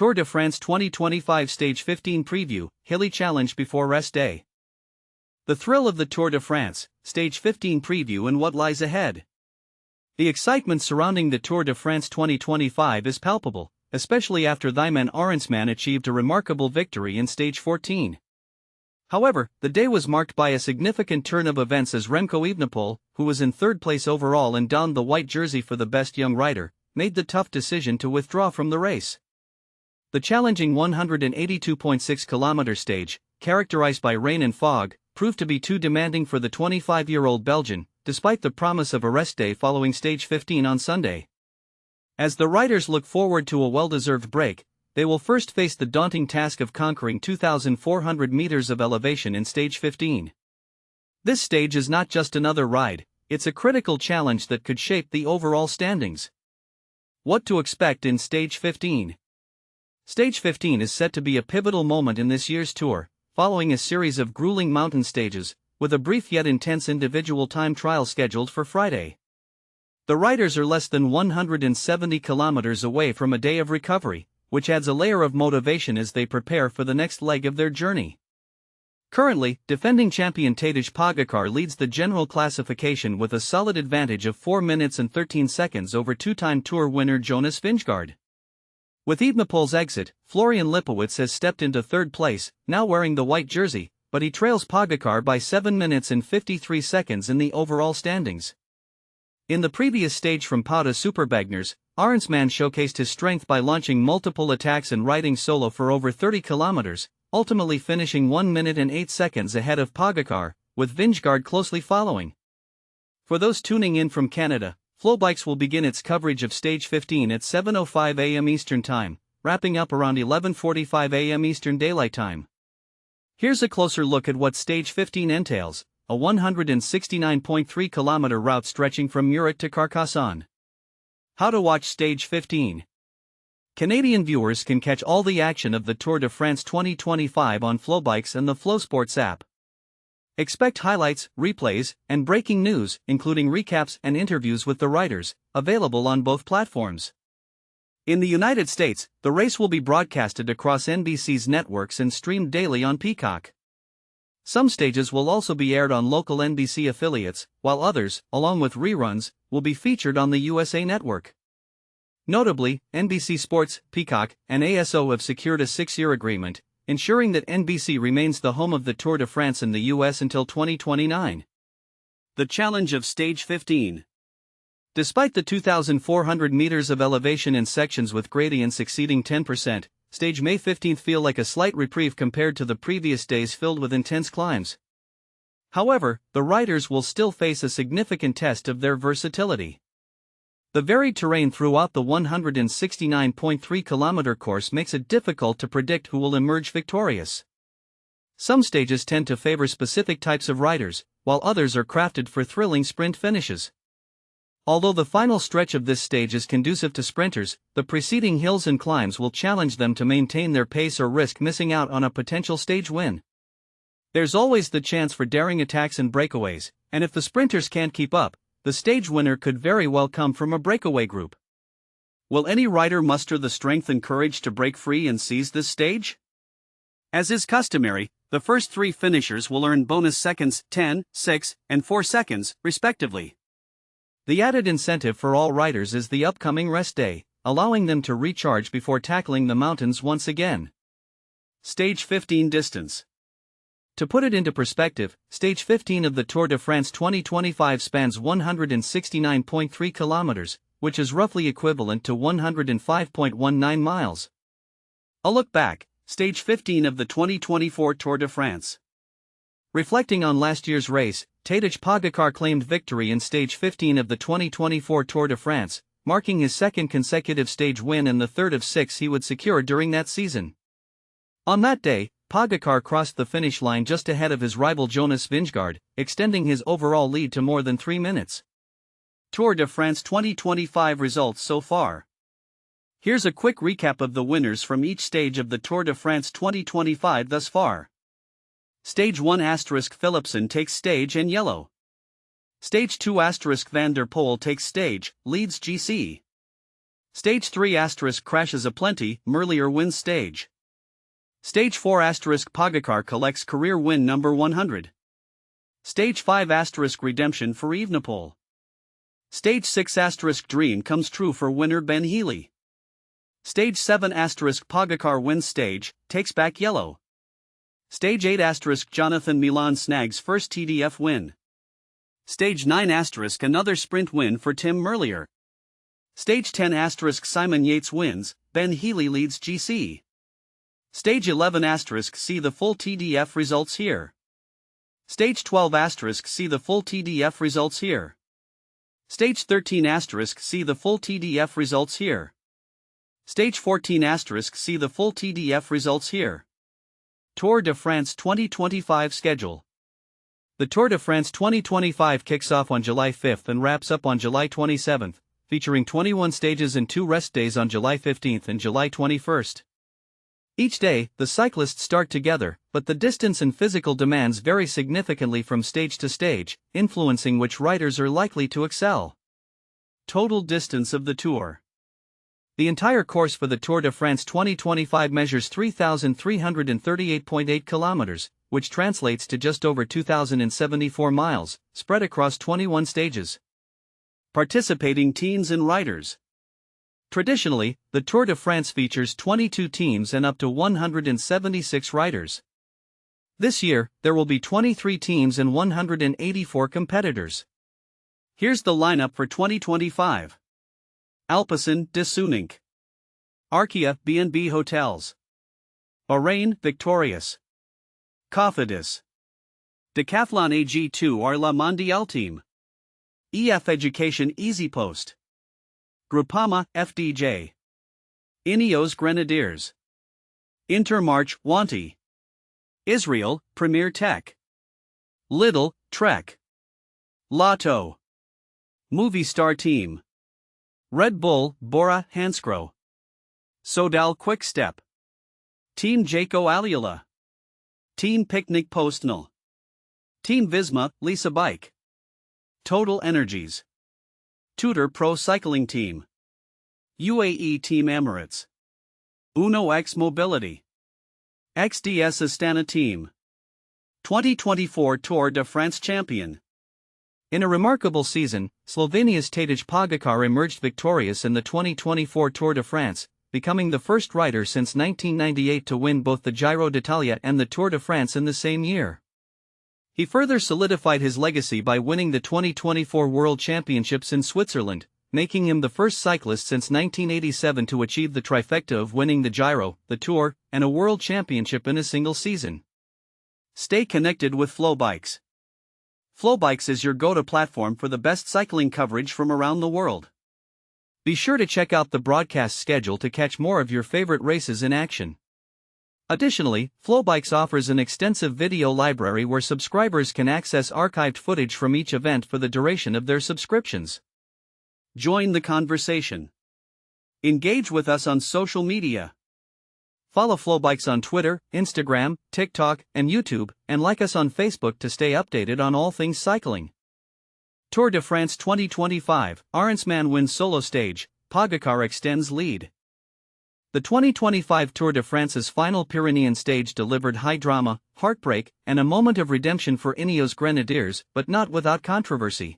Tour de France 2025 Stage 15 Preview, Hilly Challenge before rest day. The thrill of the Tour de France, Stage 15 Preview and what lies ahead. The excitement surrounding the Tour de France 2025 is palpable, especially after Thymen Arensman achieved a remarkable victory in Stage 14. However, the day was marked by a significant turn of events as Remco Evenepoel, who was in third place overall and donned the white jersey for the best young rider, made the tough decision to withdraw from the race. The challenging 182.6 km stage, characterized by rain and fog, proved to be too demanding for the 25-year-old Belgian, despite the promise of a rest day following Stage 15 on Sunday. As the riders look forward to a well-deserved break, they will first face the daunting task of conquering 2,400 meters of elevation in Stage 15. This stage is not just another ride, it's a critical challenge that could shape the overall standings. What to expect in Stage 15? Stage 15 is set to be a pivotal moment in this year's tour, following a series of grueling mountain stages, with a brief yet intense individual time trial scheduled for Friday. The riders are less than 170 kilometers away from a day of recovery, which adds a layer of motivation as they prepare for the next leg of their journey. Currently, defending champion Tadej Pogacar leads the general classification with a solid advantage of 4 minutes and 13 seconds over two-time Tour winner Jonas Vingegaard. With Evenepoel's exit, Florian Lipowitz has stepped into third place, now wearing the white jersey, but he trails Pogacar by 7 minutes and 53 seconds in the overall standings. In the previous stage from Pau to Superbagners, Arensman showcased his strength by launching multiple attacks and riding solo for over 30 kilometers, ultimately finishing 1 minute and 8 seconds ahead of Pogacar, with Vingegaard closely following. For those tuning in from Canada, Flowbikes will begin its coverage of Stage 15 at 7:05 a.m. Eastern Time, wrapping up around 11:45 a.m. Eastern Daylight Time. Here's a closer look at what Stage 15 entails, a 169.3 kilometer route stretching from Muret to Carcassonne. How to watch Stage 15. Canadian viewers can catch all the action of the Tour de France 2025 on Flowbikes and the FlowSports app. Expect highlights, replays, and breaking news, including recaps and interviews with the riders, available on both platforms. In the United States, the race will be broadcasted across NBC's networks and streamed daily on Peacock. Some stages will also be aired on local NBC affiliates, while others, along with reruns, will be featured on the USA Network. Notably, NBC Sports, Peacock, and ASO have secured a 6-year agreement, ensuring that NBC remains the home of the Tour de France in the US until 2029. The challenge of Stage 15. Despite the 2,400 meters of elevation in sections with gradients exceeding 10%, Stage May 15 feel like a slight reprieve compared to the previous days filled with intense climbs. However, the riders will still face a significant test of their versatility. The varied terrain throughout the 169.3 kilometer course makes it difficult to predict who will emerge victorious. Some stages tend to favor specific types of riders, while others are crafted for thrilling sprint finishes. Although the final stretch of this stage is conducive to sprinters, the preceding hills and climbs will challenge them to maintain their pace or risk missing out on a potential stage win. There's always the chance for daring attacks and breakaways, and if the sprinters can't keep up, the stage winner could very well come from a breakaway group. Will any rider muster the strength and courage to break free and seize this stage? As is customary, the first 3 finishers will earn bonus seconds 10, 6, and 4 seconds, respectively. The added incentive for all riders is the upcoming rest day, allowing them to recharge before tackling the mountains once again. Stage 15 distance. To put it into perspective, Stage 15 of the Tour de France 2025 spans 169.3 kilometers, which is roughly equivalent to 105.19 miles. A look back, Stage 15 of the 2024 Tour de France. Reflecting on last year's race, Tadej Pogacar claimed victory in Stage 15 of the 2024 Tour de France, marking his second consecutive stage win and the third of 6 he would secure during that season. On that day, Pogacar crossed the finish line just ahead of his rival Jonas Vingegaard, extending his overall lead to more than 3 minutes. Tour de France 2025 results so far. Here's a quick recap of the winners from each stage of the Tour de France 2025 thus far. Stage 1 * Philipsen takes stage and yellow. Stage 2 * Van der Poel takes stage, leads GC. Stage 3 * crashes aplenty, Merlier wins stage. Stage 4 * Pogacar collects career win number 100. Stage 5 * redemption for Evenepoel. Stage 6 * dream comes true for winner Ben Hilly. Stage 7 * Pogacar wins stage, takes back yellow. Stage 8 * Jonathan Milan snags first TDF win. Stage 9 * another sprint win for Tim Merlier. Stage 10 * Simon Yates wins, Ben Hilly leads GC. Stage 11 * see the full TDF results here. Stage 12 * see the full TDF results here. Stage 13 * see the full TDF results here. Stage 14 * see the full TDF results here. Tour de France 2025 schedule. The Tour de France 2025 kicks off on July 5 and wraps up on July 27, featuring 21 stages and 2 rest days on July 15 and July 21. Each day, the cyclists start together, but the distance and physical demands vary significantly from stage to stage, influencing which riders are likely to excel. Total distance of the Tour. The entire course for the Tour de France 2025 measures 3,338.8 kilometers, which translates to just over 2,074 miles, spread across 21 stages. Participating teams and riders. Traditionally, the Tour de France features 22 teams and up to 176 riders. This year, there will be 23 teams and 184 competitors. Here's the lineup for 2025. Alpecin de Soninck. Arkia B&B Hotels. Bahrain Victorious. Cofidis. Decathlon AG2 are La Mondiale Team. EF Education Easy Post. Groupama FDJ. Ineos Grenadiers. Intermarch Wanty. Israel Premier Tech. Lidl Trek. Lotto. Movistar Team. Red Bull Bora Hansgrohe. Sodal Quickstep. Team Jayco Aliola. Team Picnic Postnal. Team Visma Lisa Bike. Total Energies. Tudor Pro Cycling Team. UAE Team Emirates. Uno X Mobility. XDS Astana Team. 2024 Tour de France Champion. In a remarkable season, Slovenia's Tadej Pogacar emerged victorious in the 2024 Tour de France, becoming the first rider since 1998 to win both the Giro d'Italia and the Tour de France in the same year. He further solidified his legacy by winning the 2024 World Championships in Switzerland, making him the first cyclist since 1987 to achieve the trifecta of winning the Giro, the Tour, and a World Championship in a single season. Stay connected with FlowBikes. FlowBikes is your go-to platform for the best cycling coverage from around the world. Be sure to check out the broadcast schedule to catch more of your favorite races in action. Additionally, FlowBikes offers an extensive video library where subscribers can access archived footage from each event for the duration of their subscriptions. Join the conversation. Engage with us on social media. Follow FlowBikes on Twitter, Instagram, TikTok, and YouTube, and like us on Facebook to stay updated on all things cycling. Tour de France 2025, Arensman wins solo stage, Pogacar extends lead. The 2025 Tour de France's final Pyrenean stage delivered high drama, heartbreak, and a moment of redemption for Ineos Grenadiers, but not without controversy.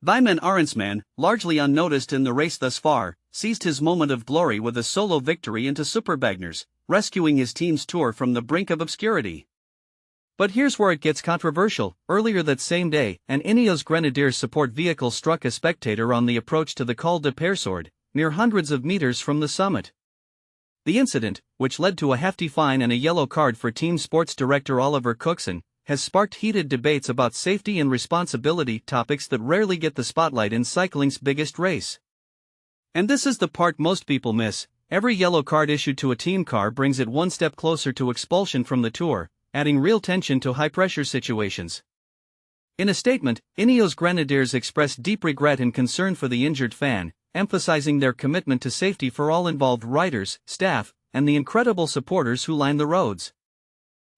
Thymen Arensman, largely unnoticed in the race thus far, seized his moment of glory with a solo victory into Superbagners, rescuing his team's tour from the brink of obscurity. But here's where it gets controversial. Earlier that same day, an Ineos Grenadiers support vehicle struck a spectator on the approach to the Col de Peyresourde, mere hundreds of meters from the summit. The incident, which led to a hefty fine and a yellow card for team sports director Oliver Cookson, has sparked heated debates about safety and responsibility, topics that rarely get the spotlight in cycling's biggest race. And this is the part most people miss: every yellow card issued to a team car brings it one step closer to expulsion from the Tour, adding real tension to high-pressure situations. In a statement, Ineos Grenadiers expressed deep regret and concern for the injured fan, emphasizing their commitment to safety for all involved riders, staff, and the incredible supporters who line the roads.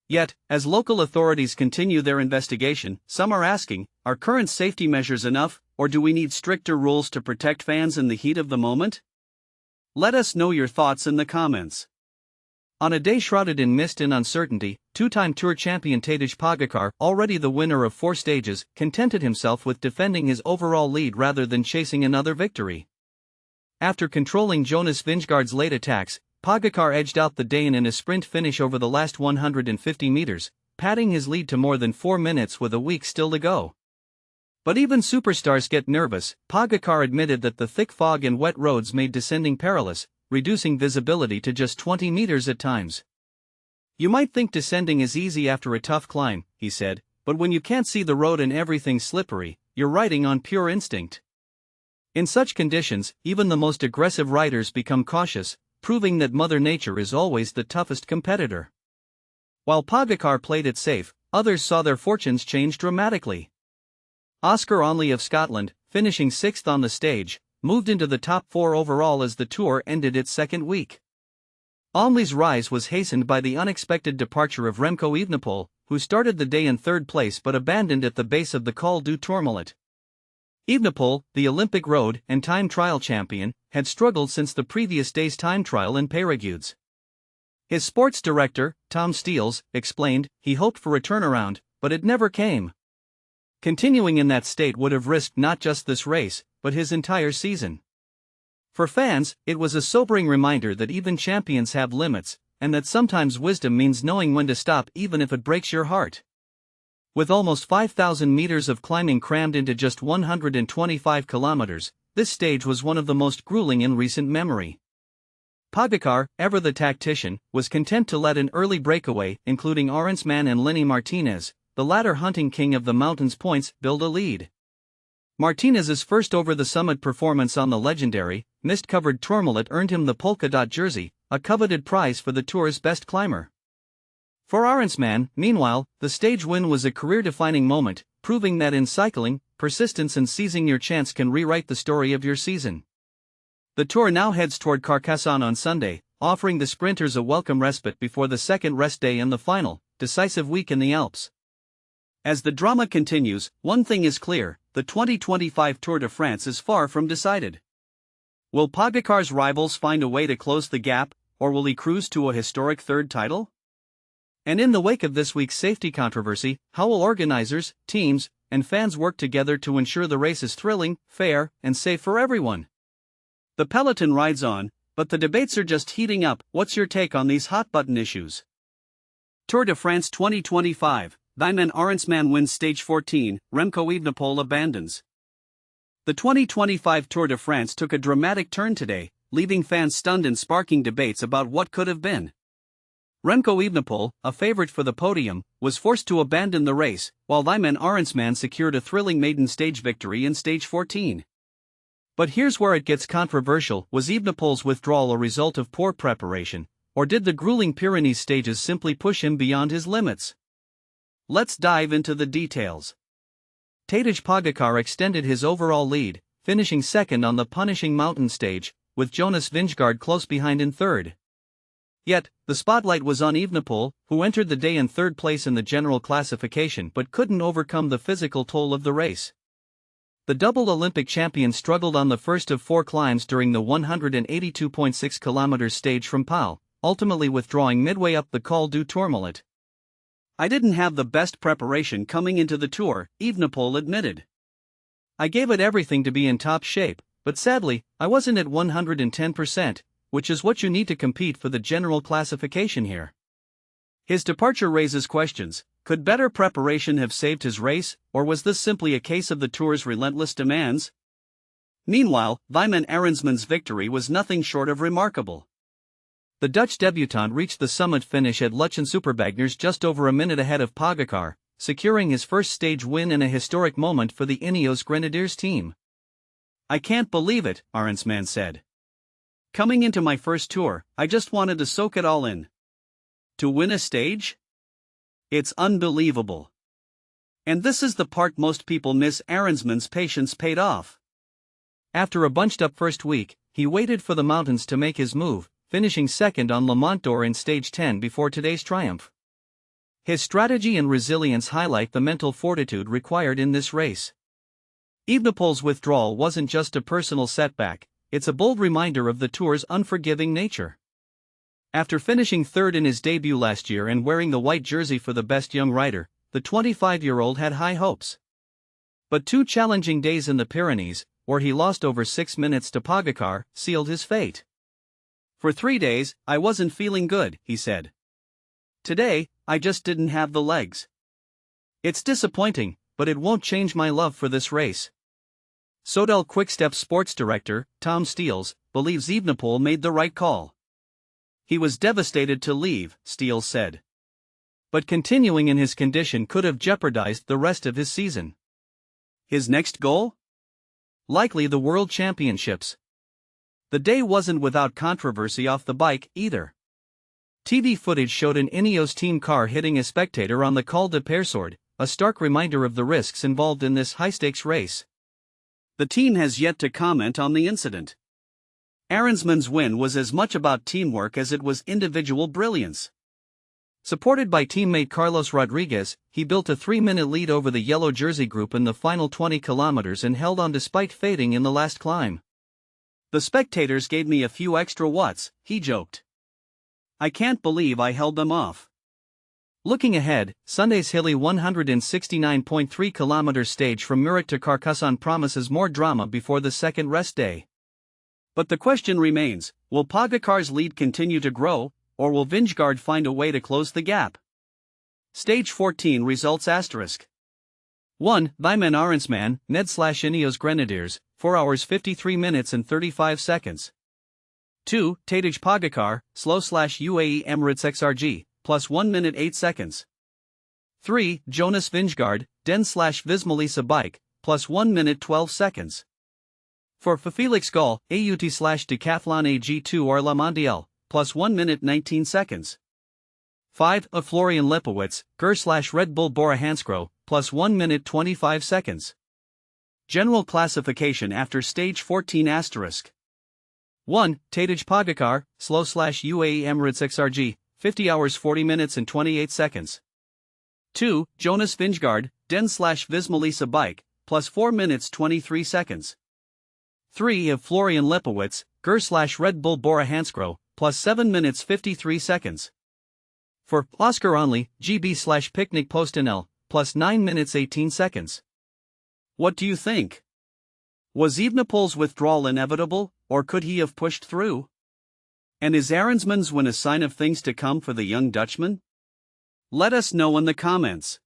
Yet, as local authorities continue their investigation, some are asking, are current safety measures enough, or do we need stricter rules to protect fans in the heat of the moment? Let us know your thoughts in the comments. On a day shrouded in mist and uncertainty, two-time Tour champion Tadej Pogacar, already the winner of 4 stages, contented himself with defending his overall lead rather than chasing another victory. After controlling Jonas Vingegaard's late attacks, Pogacar edged out the Dane in a sprint finish over the last 150 meters, padding his lead to more than 4 minutes with a week still to go. But even superstars get nervous. Pogacar admitted that the thick fog and wet roads made descending perilous, reducing visibility to just 20 meters at times. "You might think descending is easy after a tough climb," he said, "but when you can't see the road and everything's slippery, you're riding on pure instinct." In such conditions, even the most aggressive riders become cautious, proving that Mother Nature is always the toughest competitor. While Pogacar played it safe, others saw their fortunes change dramatically. Oscar Onley of Scotland, finishing 6th on the stage, moved into the top 4 overall as the Tour ended its second week. Onley's rise was hastened by the unexpected departure of Remco Evenepoel, who started the day in 3rd place but abandoned at the base of the Col de Peyresourde. Evenepoel, the Olympic road and time trial champion, had struggled since the previous day's time trial in Peyresourde. His sports director, Tom Steels, explained he hoped for a turnaround, but it never came. Continuing in that state would have risked not just this race, but his entire season. For fans, it was a sobering reminder that even champions have limits, and that sometimes wisdom means knowing when to stop even if it breaks your heart. With almost 5,000 meters of climbing crammed into just 125 kilometers, this stage was one of the most grueling in recent memory. Pogacar, ever the tactician, was content to let an early breakaway, including Arensman and Lenny Martinez, the latter hunting king of the mountains points, build a lead. Martinez's first over-the-summit performance on the legendary, mist-covered Tourmalet earned him the polka-dot jersey, a coveted prize for the Tour's best climber. For Arensman, meanwhile, the stage win was a career-defining moment, proving that in cycling, persistence and seizing your chance can rewrite the story of your season. The Tour now heads toward Carcassonne on Sunday, offering the sprinters a welcome respite before the second rest day and the final, decisive week in the Alps. As the drama continues, one thing is clear: the 2025 Tour de France is far from decided. Will Pogacar's rivals find a way to close the gap, or will he cruise to a historic 3rd title? And in the wake of this week's safety controversy, how will organizers, teams, and fans work together to ensure the race is thrilling, fair, and safe for everyone? The peloton rides on, but the debates are just heating up. What's your take on these hot-button issues? Tour de France 2025. Thymen Arensman wins stage 14, Remco Evenepoel abandons. The 2025 Tour de France took a dramatic turn today, leaving fans stunned and sparking debates about what could have been. Remco Evenepoel, a favorite for the podium, was forced to abandon the race, while Thymen Arensman secured a thrilling maiden stage victory in stage 14. But here's where it gets controversial: was Evenepoel's withdrawal a result of poor preparation, or did the grueling Pyrenees stages simply push him beyond his limits? Let's dive into the details. Tadej Pogacar extended his overall lead, finishing 2nd on the punishing mountain stage, with Jonas Vingegaard close behind in 3rd. Yet, the spotlight was on Evenepoel, who entered the day in 3rd place in the general classification but couldn't overcome the physical toll of the race. The double Olympic champion struggled on the first of 4 climbs during the 182.6 km stage from Pau, ultimately withdrawing midway up the Col de Peyresourde. "I didn't have the best preparation coming into the Tour," Evenepoel admitted. "I gave it everything to be in top shape, but sadly, I wasn't at 110%, which is what you need to compete for the general classification here." His departure raises questions. Could better preparation have saved his race, or was this simply a case of the Tour's relentless demands? Meanwhile, Thymen Arensman's victory was nothing short of remarkable. The Dutch debutant reached the summit finish at Luchen Superbagners just over a minute ahead of Pogacar, securing his first stage win in a historic moment for the Ineos Grenadiers team. "I can't believe it," Arensman said. "Coming into my first Tour, I just wanted to soak it all in. To win a stage? It's unbelievable." And this is the part most people miss: Arensman's patience paid off. After a bunched-up first week, he waited for the mountains to make his move, finishing 2nd on Le Mont d'Or in stage 10 before today's triumph. His strategy and resilience highlight the mental fortitude required in this race. Evenepoel's withdrawal wasn't just a personal setback, it's a bold reminder of the Tour's unforgiving nature. After finishing third in his debut last year and wearing the white jersey for the best young rider, the 25-year-old had high hopes. But 2 challenging days in the Pyrenees, where he lost over 6 minutes to Pogacar, sealed his fate. "For 3 days, I wasn't feeling good," he said. "Today, I just didn't have the legs. It's disappointing, but it won't change my love for this race." Soudal Quickstep sports director, Tom Steels, believes Evenepoel made the right call. "He was devastated to leave," Steels said. "But continuing in his condition could have jeopardized the rest of his season." His next goal? Likely the World Championships. The day wasn't without controversy off the bike, either. TV footage showed an Ineos team car hitting a spectator on the Col de Peyresourde, a stark reminder of the risks involved in this high-stakes race. The team has yet to comment on the incident. Arensman's win was as much about teamwork as it was individual brilliance. Supported by teammate Carlos Rodriguez, he built a 3-minute lead over the yellow jersey group in the final 20 kilometers and held on despite fading in the last climb. "The spectators gave me a few extra watts," he joked. "I can't believe I held them off." Looking ahead, Sunday's Hilly 169.3 km stage from Muret to Carcassonne promises more drama before the second rest day. But the question remains, will Pogacar's lead continue to grow, or will Vingegaard find a way to close the gap? Stage 14 results *. 1. Thymen Arensman, Ned/Ineos Grenadiers, 4 hours 53 minutes and 35 seconds. 2. Tadej Pogacar, Slow/UAE Emirates XRG, plus 1 minute 8 seconds. 3. Jonas Vingegaard, Den/Visma bike, plus 1 minute 12 seconds. For Felix Gall, AUT/Decathlon AG2 or La Mondiale, plus 1 minute 19 seconds. 5. Florian Lipowitz, Ger/Red Bull Bora Hansgrohe, plus 1 minute 25 seconds. General classification after stage 14 *. 1. Tadej Pogacar, Slow/UAE Emirates XRG, 50 hours 40 minutes and 28 seconds. 2. Jonas Vingegaard, Den/Visma bike, plus 4 minutes 23 seconds. 3. Florian Lipowitz, Ger/Red Bull Bora Hansgrohe, plus 7 minutes 53 seconds. For Oscar Onley, GB/Picnic Postinel, plus 9 minutes 18 seconds. What do you think? Was Evenepoel's withdrawal inevitable, or could he have pushed through? And is Arensman's win a sign of things to come for the young Dutchman? Let us know in the comments.